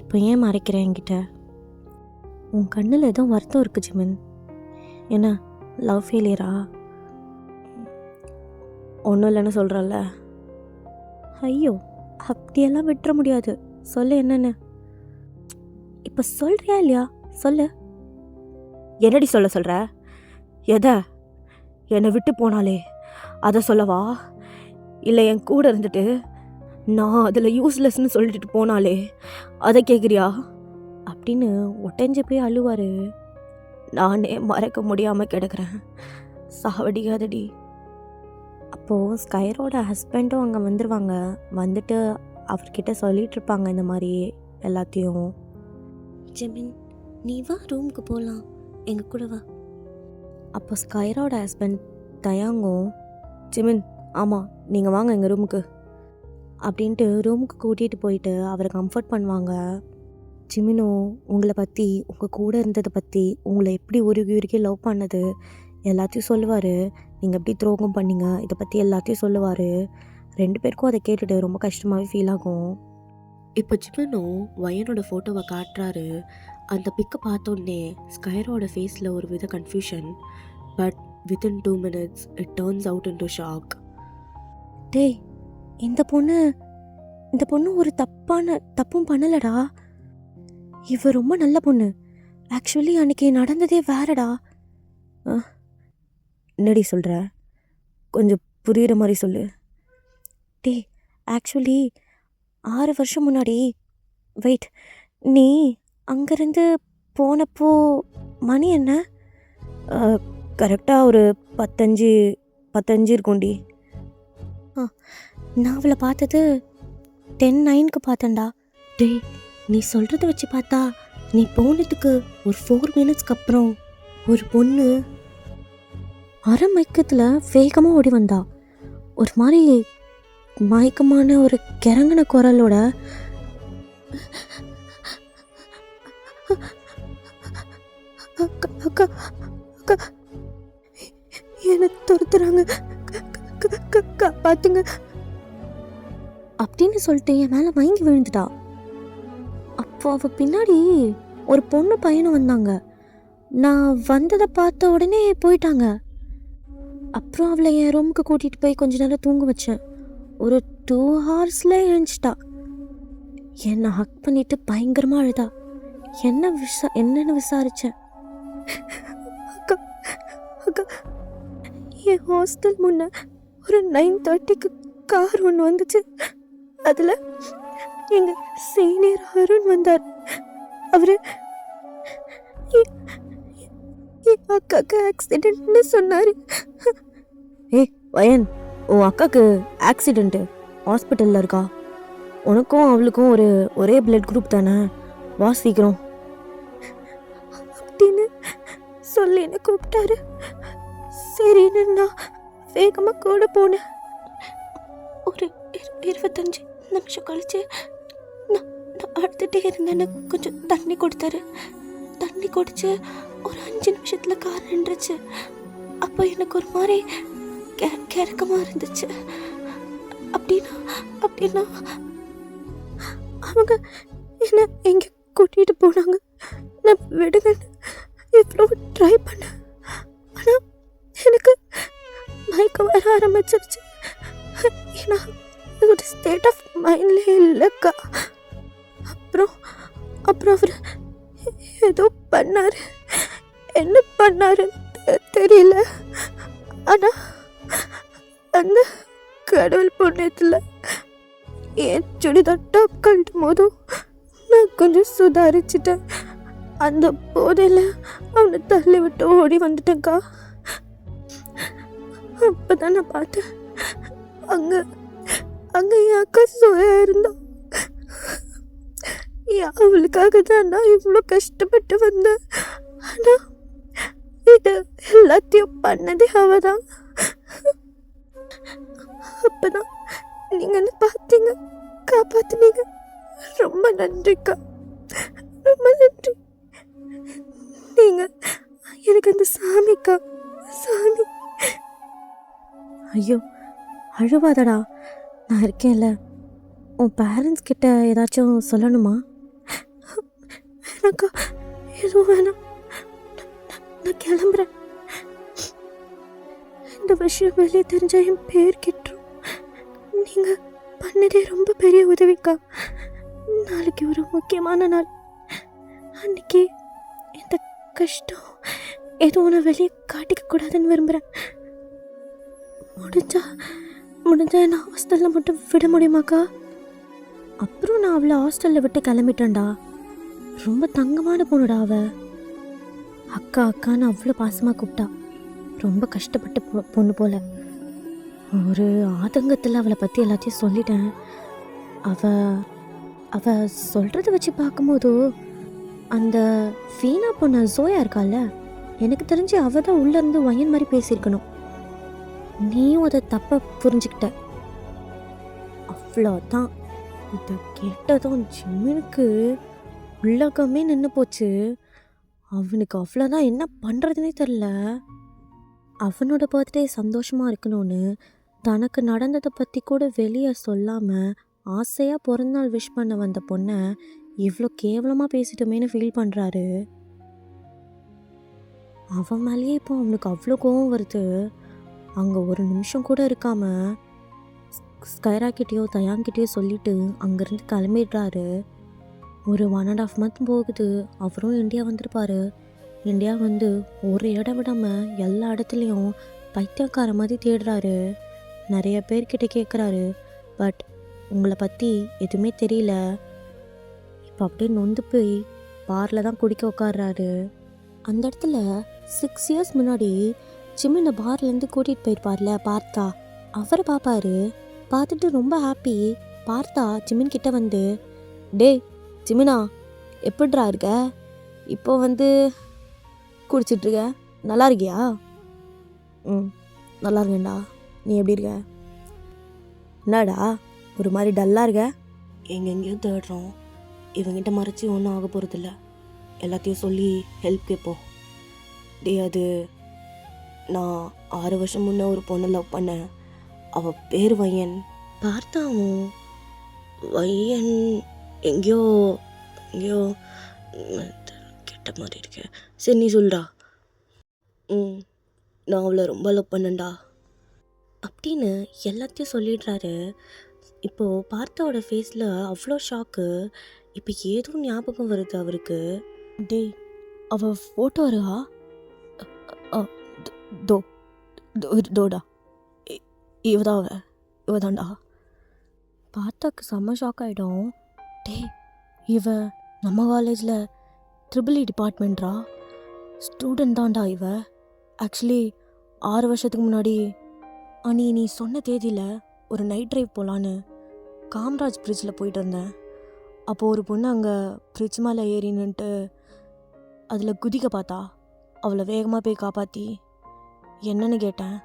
இப்போ ஏன் மறைக்கிறேன் என்கிட்ட? உன் கண்ணில் ஏதோ வருத்தம் இருக்குது ஜிமின். என்ன, லவ் ஃபெயிலியரா? ஒன்றும் இல்லைன்னு சொல்கிறல்ல. ஐயோ, அப்படியெல்லாம் விட்டுற முடியாது. சொல்லு என்னன்னு. இப்போ சொல்கிறியா இல்லையா? சொல்லு. என்னடி சொல்கிற? எதை? என்னை விட்டு போனாலே அதை சொல்லவா? இல்லை என் கூட இருந்துட்டு நான் அதில் யூஸ்லெஸ்ன்னு சொல்லிட்டு போனாலே அதை கேட்குறியா? அப்படின்னு ஒட்டஞ்சு போய் அழுவார். நானே மறக்க முடியாமல் கிடக்கிறேன். சாவடிக்காதடி. அப்போது ஸ்கைரோட ஹஸ்பண்டும் அங்கே வந்துடுவாங்க. வந்துட்டு அவர்கிட்ட சொல்லிகிட்டு இருப்பாங்க இந்த மாதிரி எல்லாத்தையும். ஜிமின், நீ வா, ரூமுக்கு போகலாம், எங்கள் கூட வா. அப்போ ஸ்கைரோட ஹஸ்பண்ட் தயங்கும். ஜிமின், ஆமாம் நீங்கள் வாங்க எங்கள் ரூமுக்கு அப்படின்ட்டு ரூமுக்கு கூட்டிகிட்டு போயிட்டு அவரை கம்ஃபர்ட் பண்ணுவாங்க. ஜிமினோ உங்களை பற்றி, உங்கள் கூட இருந்ததை பற்றி, உங்களை எப்படி உருகி லவ் பண்ணது எல்லாத்தையும் சொல்லுவார். நீங்கள் எப்படி துரோகம் பண்ணீங்க இதை பற்றி எல்லாத்தையும் சொல்லுவார். 2 பேருக்கும் அதை கேட்டுட்டு ரொம்ப கஷ்டமாகவே ஃபீல் ஆகும். இப்போ ஜிமினோ வயனோட ஃபோட்டோவை காட்டுறாரு. அந்த பிக்கை பார்த்தோன்னே ஸ்கைரோட ஃபேஸில் ஒரு வித confusion. But within 2 minutes it turns out into shock. டேய், இந்த பொண்ணு ஒரு தப்பும் பண்ணலடா. இவ ரொம்ப நல்ல பொண்ணு. ஆக்சுவலி அன்னைக்கு நடந்ததே வேறடா. என்னடி சொல்கிற? கொஞ்சம் புரியுற மாதிரி சொல்லு. டேய், ஆக்சுவலி 6 வருஷம் முன்னாடி, வெயிட், நீ அங்கேருந்து போனப்போ மணி என்ன? கரெக்டாக ஒரு 15 இருக்கும்டி. நான் அவளை பார்த்தது 10:09 பார்த்தேன்டா. டேய், நீ சொல்கிறத வச்சு பார்த்தா நீ போனதுக்கு ஒரு 4 minutes அப்புறம் ஒரு பொண்ணு அரை மயக்கத்தில் வேகமாக ஓடி வந்தா. ஒரு மாதிரி மயக்கமான ஒரு கிறங்கின குரலோட, அக்கா என்னை துரத்துறாங்க, பார்த்துங்க அப்படின்னு சொல்லிட்டு என் மேலே மயங்கி விழுந்துட்டா. அப்போ அவள் பின்னாடி ஒரு பொண்ணு பையனும் வந்தாங்க. நான் வந்ததை பார்த்த உடனே போயிட்டாங்க. அப்புறம் அவளை என் ரூமுக்கு கூட்டிகிட்டு போய் கொஞ்ச நேரம் தூங்க வச்சேன். ஒரு 2 ஹார்ஸில் எழுந்துட்டா. என்னை ஹக் பண்ணிட்டு பயங்கரமாக அழுதா. என்னன்னு விசாரித்தேன். அக்கா அக்கா என் ஹாஸ்டல் முன்ன ஒரு 9:30க்கு கார் ஒன்று வந்துச்சு. அதில் எங்கள் சீனியர் அருண் வந்தார். அவர் என் அக்காவுக்கு ஆக்சிடென்ட்னு சொன்னார். ஏய் வயன், உன் அக்காவுக்கு ஆக்சிடெண்ட்டு ஹாஸ்பிட்டலில் இருக்கா? உனக்கும் அவளுக்கும் ஒரே பிளட் குரூப் தானே, வா சீக்கிரம் அப்படின்னு சொல்லி என்ன கூப்பிட்டாரு. சரின்னு நான் வேகமாக கூட போனேன். ஒரு 25 நிமிஷம் கழிச்சு நான் அழுதுகிட்டே இருந்தேன்னு கொஞ்சம் தண்ணி கொடுத்தாரு. தண்ணி குடிச்சு ஒரு 5 நிமிஷத்தில் கார் நின்றுச்சு. அப்போ எனக்கு ஒரு மாதிரி கிறக்கமாக இருந்துச்சு. அப்படின்னா அவங்க என்ன எங்கே கூட்டிகிட்டு போனாங்க. நான் விடுங்கன்னு எவ்வளோ ட்ரை பண்ணேன். ஆனால் எனக்கு மயக்கம் வர ஆரம்பிச்சிருச்சு. ஏன்னா ஒரு ஸ்டேட் ஆஃப் மைண்ட்லே இல்லைக்கா. அப்புறம் அவர் ஏதோ பண்ணார். என்ன பண்ணாருன்னு தெரியல. ஆனால் அந்த கடவுள் புண்ணியத்தில் என் சுடிதார் டாப் கழட்டும் போதும் நான் கொஞ்சம் சுதாரிச்சிட்டேன். அந்த போதையில் அவனை தள்ளி விட்டு ஓடி வந்துட்டேன்க்கா. அப்போதான் நான் பார்த்தேன், அங்கே என் அக்கா சோயா இருந்தா. அவளுக்காக தான் நான் இவ்வளோ கஷ்டப்பட்டு வந்தேன். ஆனால் இது எல்லாத்தையும் பண்ணதே அவ தான். அப்பதான் நீங்கள் என்ன பார்த்தீங்க, காப்பாற்றினீங்க. ரொம்ப நன்றிக்கா, ரொம்ப நன்றி. நீங்கள் எனக்கு அந்த சாமிக்கா, சாமி. ஐயோ அழுவாதடா, நான் இருக்கேன்ல. உன் பேரண்ட்ஸ் கிட்ட ஏதாச்சும் சொல்லணுமா? வேணாக்கா, எதுவும் வேணாம். நான் கிளம்புறேன். இந்த விஷயம் வெளியே தெரிஞ்ச என் பேர் கெட்டுரும். நீங்கள் பண்ணதே ரொம்ப பெரிய உதவிக்கா. நாளைக்கு ஒரு முக்கியமான நாள். அன்னைக்கு இந்த கஷ்டம் எதுவும் நான் வெளியே காட்டிக்க கூடாதுன்னு விரும்புகிறேன். முடிஞ்சா என்ன ஹாஸ்டலில் மட்டும் விட முடியுமாக்கா? அப்புறம் நான் அவளை ஹாஸ்டலில் விட்டு கிளம்பிட்டேன்டா. ரொம்ப தங்கமான பொண்ணுடா அவ. அக்கா அக்கான்னு அவ்வளோ பாசமாக கூப்பிட்டா. ரொம்ப கஷ்டப்பட்டு பொண்ணு போல. ஒரு ஆதங்கத்தில் அவளை பற்றி எல்லாத்தையும் சொல்லிட்டேன். அவ சொல்கிறத வச்சு பார்க்கும்போது அந்த ஃபீனா பொண்ணு ஜோயா இருக்கால, எனக்கு தெரிஞ்சு அவ தான் உள்ளேருந்து வயன் மாதிரி பேசியிருக்கணும். நீயும் அதை தப்பாக புரிஞ்சுக்கிட்ட. அவ்வளோதான். இதை கேட்டதும் ஜிம்மினுக்கு உலகமே நின்று போச்சு. அவனுக்கு அவ்வளோதான், என்ன பண்ணுறதுனே தெரில. அவனோட பர்த்டே சந்தோஷமாக இருக்கணும்னு தனக்கு நடந்ததை பற்றி கூட வெளியே சொல்லாமல் ஆசையாக பிறந்தநாள் விஷ் பண்ண வந்த பொண்ணை இவ்வளோ கேவலமாக பேசிட்டோமேனு ஃபீல் பண்ணுறாரு. அவன் மேலேயே இப்போ அவனுக்கு அவ்வளோ கோவம் வருது. அங்கே ஒரு நிமிஷம் கூட இருக்காமல் ஸ்கைராக்கிட்டேயோ தயாங்கிட்டேயோ சொல்லிவிட்டு அங்கேருந்து கிளம்பிடுறாரு. ஒரு 1.5 month போகுது. அவரும் இந்தியா வந்திருப்பார். இந்தியா வந்து ஒரு இடம் விடாமல் எல்லா இடத்துலையும் பைத்தியக்கார மாதிரி தேடுறாரு. நிறைய பேர்கிட்ட கேட்குறாரு, பட் உங்களை பற்றி எதுவுமே தெரியல. இப்போ அப்படியே நொந்து போய் பாரில் தான் குடிக்க உட்காடுறாரு. அந்த இடத்துல 6 years முன்னாடி சிம்மினை பார்லேருந்து கூட்டிகிட்டு போயிருப்பார்ல பார்த்தா, அவரை பார்ப்பாரு. பார்த்துட்டு ரொம்ப ஹாப்பி. பார்த்தா சிம்மின் கிட்ட வந்து, டேய் சிம்மினா எப்படிரா இருக்க, இப்போ வந்து குடிச்சிட்ருக்க, நல்லா இருக்கியா? நல்லா இருக்கேன்டா, நீ எப்படி இருக்க? என்னடா ஒரு மாதிரி டல்லாக இருக்க? எங்கெங்கேயும் தேடுறோம், இவங்கிட்ட மறைச்சி ஒன்றும் ஆக போகிறதில்ல, எல்லாத்தையும் சொல்லி ஹெல்ப் கேட்போம். டே அது நான் 6 வருஷம் முன்னே ஒரு பொண்ணை லவ் பண்ணேன். அவள் பேர் வையன். பார்த்தாவும் வையன் எங்கேயோ கெட்ட மாதிரி இருக்கேன். சரி நீ சொல்றா. நான் அவளை ரொம்ப லவ் பண்ணேன்டா அப்படின்னு எல்லாத்தையும் சொல்லிடுறாரு. இப்போது பார்த்தாவோட ஃபேஸில் அவ்வளோ ஷாக்கு. இப்போ ஏதோ ஞாபகம் வருது அவருக்கு. டேய், அவ ஃபோட்டோ இருக்கா? அ, தோ தோ தோடா, இ- இவதான் அவ, இவதான்டா. பார்த்தாக்கு செம்ம ஷாக் ஆகிடும். டேய், இவ நம்ம காலேஜில் ட்ரிபிள் இ டிபார்ட்மெண்ட்ரா, ஸ்டூடெண்ட் தான்டா இவ. ஆக்சுவலி 6 வருஷத்துக்கு முன்னாடி நீ சொன்ன தேதியில் ஒரு நைட் ட்ரைவ் போகலான்னு காமராஜ் பிரிட்ஜில் போயிட்டு இருந்தேன். அப்போது ஒரு பொண்ணு அங்கே பிரிட்ஜ் மேலே ஏறி நின்றுட்டு அதில் குதிக்க பார்த்தா. அவளை வேகமாக போய் காப்பாற்றி என்னன்னு கேட்டேன்.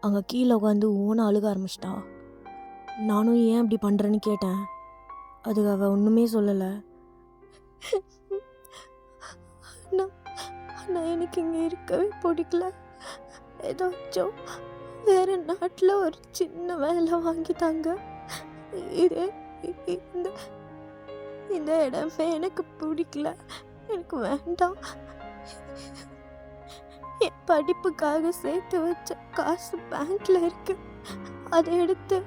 அங்கே கீழே உட்காந்து ஓன அழுக ஆரம்பிச்சிட்டா. நானும் ஏன் இப்படி பண்ணுறேன்னு கேட்டேன். அதுக்கு அவள் ஒன்றுமே சொல்லலை. நான் எனக்கு இங்கே இருக்கவே பிடிக்கல. ஏதாச்சும் வேறு நாட்டில் ஒரு சின்ன வேலை வாங்கிட்டாங்க. இது இந்த இந்த இடமே எனக்கு பிடிக்கல, எனக்கு வேண்டாம். என் படிப்புக்காக சேர்த்து வச்ச காசு பேங்க்ல இருக்கு, அதை எடுத்து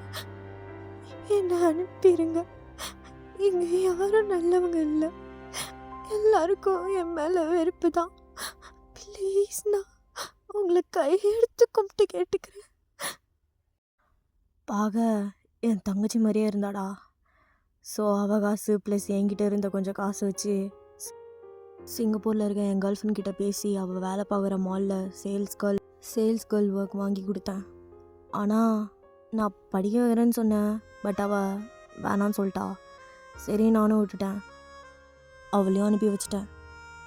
என்னை அனுப்பிடுங்க. இங்க யாரும் நல்லவங்க இல்லை, எல்லாருக்கும் என் மேலே வெறுப்பு தான். ப்ளீஸ், நான் உங்களை கையெடுத்து கும்பிட்டு கேட்டுக்கிறேன். என் தங்கச்சி மாதிரியே இருந்தாடா. ஸோ அவள் காசு ப்ளஸ் என்கிட்ட இருந்த கொஞ்சம் காசு வச்சு சிங்கப்பூரில் இருக்க என் கேர்ள் ஃப்ரெண்ட் கிட்ட பேசி அவள் வேலை பார்க்குற மாலில் சேல்ஸ் கேர்ள் ஒர்க் வாங்கி கொடுத்தேன். ஆனால் நான் படிக்க வைக்கிறேன்னு சொன்னேன், பட் அவள் வேணான்னு சொல்லிட்டா. சரி, நானும் விட்டுட்டேன், அவளையும் அனுப்பி வச்சிட்டேன்.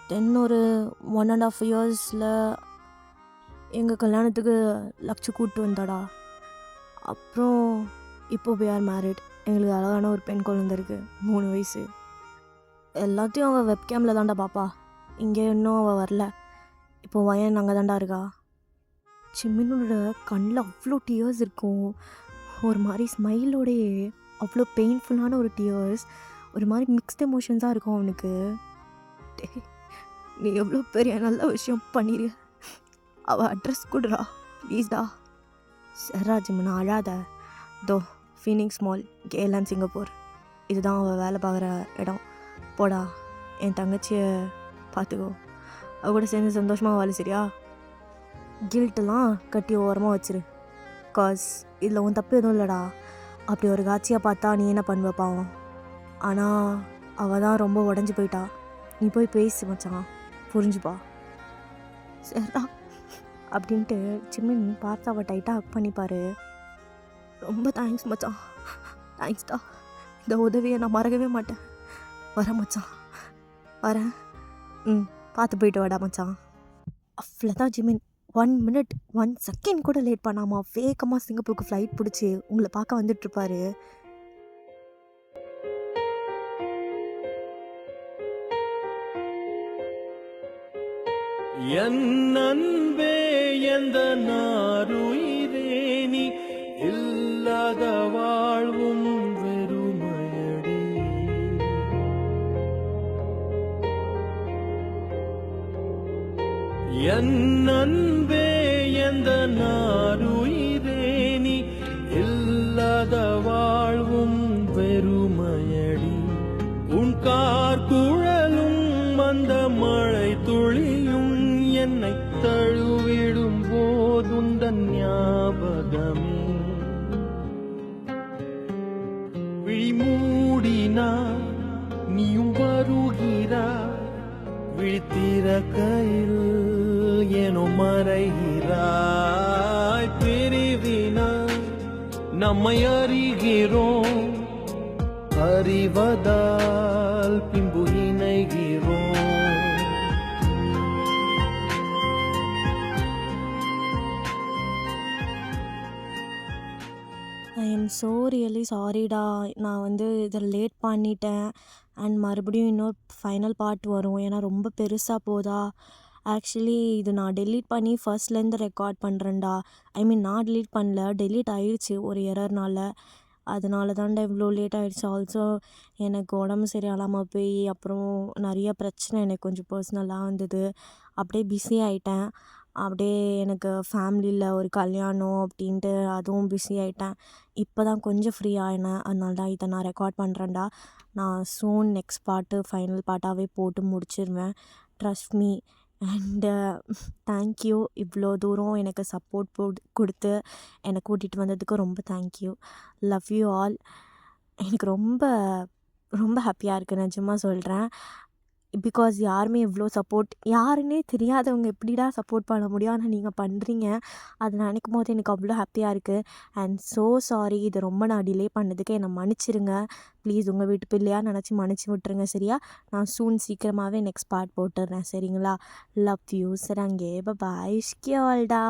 தென் ஒரு 1.5 இயர்ஸில் எங்கள் கல்யாணத்துக்கு லக்ஷு கூப்பிட்டு வந்தாடா. அப்புறம் இப்போ we are married. எங்களுக்கு அழகான ஒரு பெண் குழந்தை இருக்குது, 3 வயசு. எல்லாத்தையும் அவள் வெப்கேமில் தாண்டா பாப்பா. இங்கே இன்னும் அவள் வரல. இப்போ வயன் அங்கே தாண்டா இருக்கா. சிம்மினோட கண்ணில் அவ்வளோ டியர்ஸ் இருக்கும். ஒரு மாதிரி ஸ்மைலோடையே அவ்வளோ பெயின்ஃபுல்லான ஒரு டியர்ஸ், ஒரு மாதிரி மிக்ஸ்ட் எமோஷன்ஸாக இருக்கும் அவனுக்கு. நீ எவ்வளோ பெரிய நல்ல விஷயம் பண்ணிடு. அவள் அட்ரஸ் கொடுறா ப்ளீஸ்டா. சரா ஜிம்னா அழாத. தோ ஃபீனிக்ஸ் மால், கேஎல்என் சிங்கப்பூர், இதுதான் அவள் வேலை பார்க்குற இடம். போடா, என் தங்கச்சியை பார்த்துக்கோ, அவ கூட சேர்ந்து சந்தோஷமாக வாழ. சரியா? கில்ட்டெல்லாம் கட்டி ஓரமாக வச்சிரு. காஸ் இதில் உன் தப்பு எதுவும் இல்லைடா. அப்படி ஒரு காட்சியாக பார்த்தா நீ என்ன பண்ணுவ பாவம். ஆனால் அவள் தான் ரொம்ப உடஞ்சி போயிட்டா. நீ போய் பேசு மச்சான், புரிஞ்சுப்பா. சரிடா அப்படின்ட்டு சிம்மின் பார்த்து அவள் டைட்டாக ஹக் பண்ணிப்பாரு. ரொம்ப தேங்க்ஸ் மச்சான், தேங்க்ஸ்டா. இந்த உதவியை நான் மறக்கவே மாட்டேன். வரேன் மச்சான், வரேன். பார்த்து போயிட்டு வாடா மச்சான். அவ்வளோதான் ஜிமின். 1 மினிட் 1 செகண்ட் கூட லேட் பண்ணாமல் வேகமாக சிங்கப்பூருக்கு ஃப்ளைட் பிடிச்சி உங்களை பார்க்க வந்துட்டுருப்பாரு. என் அன்பே எந்த நாருயிரே நீ இல்லாத வாழ்வும் வெறுமையடி. என் அன்பே எந்த நாருயிரே நீ இல்லாத வாழ்வும் வெறுமையடி. உன் கார்குழலும் அந்த மழை துளியும் என்னை தழுவிடும் போதுந்தன் ஞாபகமே. விழிமூடினா நீயும் வருகிறாய், விழித்திறக்கையில் ஏனோ மறைகிறாய். பிரிவினாய் நம்மை அறிகிறோம், அறிவதால் பின்பு இணைகிறோம். ஐ எம் ஸோ ரியலி சாரிடா. நான் இதை லேட் பண்ணிட்டேன். அண்ட் மறுபடியும் இன்னொரு ஃபைனல் பார்ட் வரும், ஏன்னா ரொம்ப பெருசாக போதா. ஆக்சுவலி இது நான் டெலீட் பண்ணி ஃபர்ஸ்ட்லேருந்து ரெக்கார்ட் பண்ணுறேன்டா. ஐ மீன், நான் டெலீட் பண்ணல, டெலீட் ஆயிடுச்சு ஒரு எரர்னால. அதனால தான்டா இவ்வளோ லேட் ஆகிடுச்சு. ஆல்சோ எனக்கு உடம்பு சரியில்லாமல் போய் அப்புறம் நிறைய பிரச்சனை எனக்கு கொஞ்சம் பர்சனலாக வந்தது. அப்படியே பிஸி ஆகிட்டேன். அப்படியே எனக்கு ஃபேமிலியில் ஒரு கல்யாணம் அப்படின்ட்டு அதுவும் பிஸி ஆகிட்டேன். இப்போ தான் கொஞ்சம் ஃப்ரீ ஆயினேன். அதனால தான் இதை நான் ரெக்கார்ட் பண்ணுறேன்டா. நான் சூன் நெக்ஸ்ட் பார்ட்டு ஃபைனல் பார்ட்டாகவே போட்டு முடிச்சிருவேன். Trust me. And thank you. இவ்வளோ தூரம் எனக்கு சப்போர்ட் கொடுத்து என்னை கூட்டிகிட்டு வந்ததுக்கு ரொம்ப தேங்க்யூ. Love you all. எனக்கு ரொம்ப ரொம்ப ஹாப்பியாக இருக்குது, நிஜமாக சொல்கிறேன். பிகாஸ் யாருமே இவ்வளோ சப்போர்ட், யாருன்னே தெரியாதவங்க எப்படிடா சப்போர்ட் பண்ண முடியும், ஆனால் நீங்கள் பண்ணுறீங்க. அதை நினைக்கும் போது எனக்கு அவ்வளோ ஹாப்பியாக இருக்குது. அண்ட் ஸோ சாரி, இது ரொம்ப நான் டிலே பண்ணதுக்கு என்னை மன்னிச்சிருங்க. ப்ளீஸ் உங்கள் வீட்டு பிள்ளையாக நினச்சி மன்னிச்சு விட்டுருங்க, சரியா? நான் சீக்கிரமாகவே நெக்ஸ்ட் பார்ட் போட்டுடுறேன், சரிங்களா? Love you. சரி, அங்கே பாய். ஆல்டா.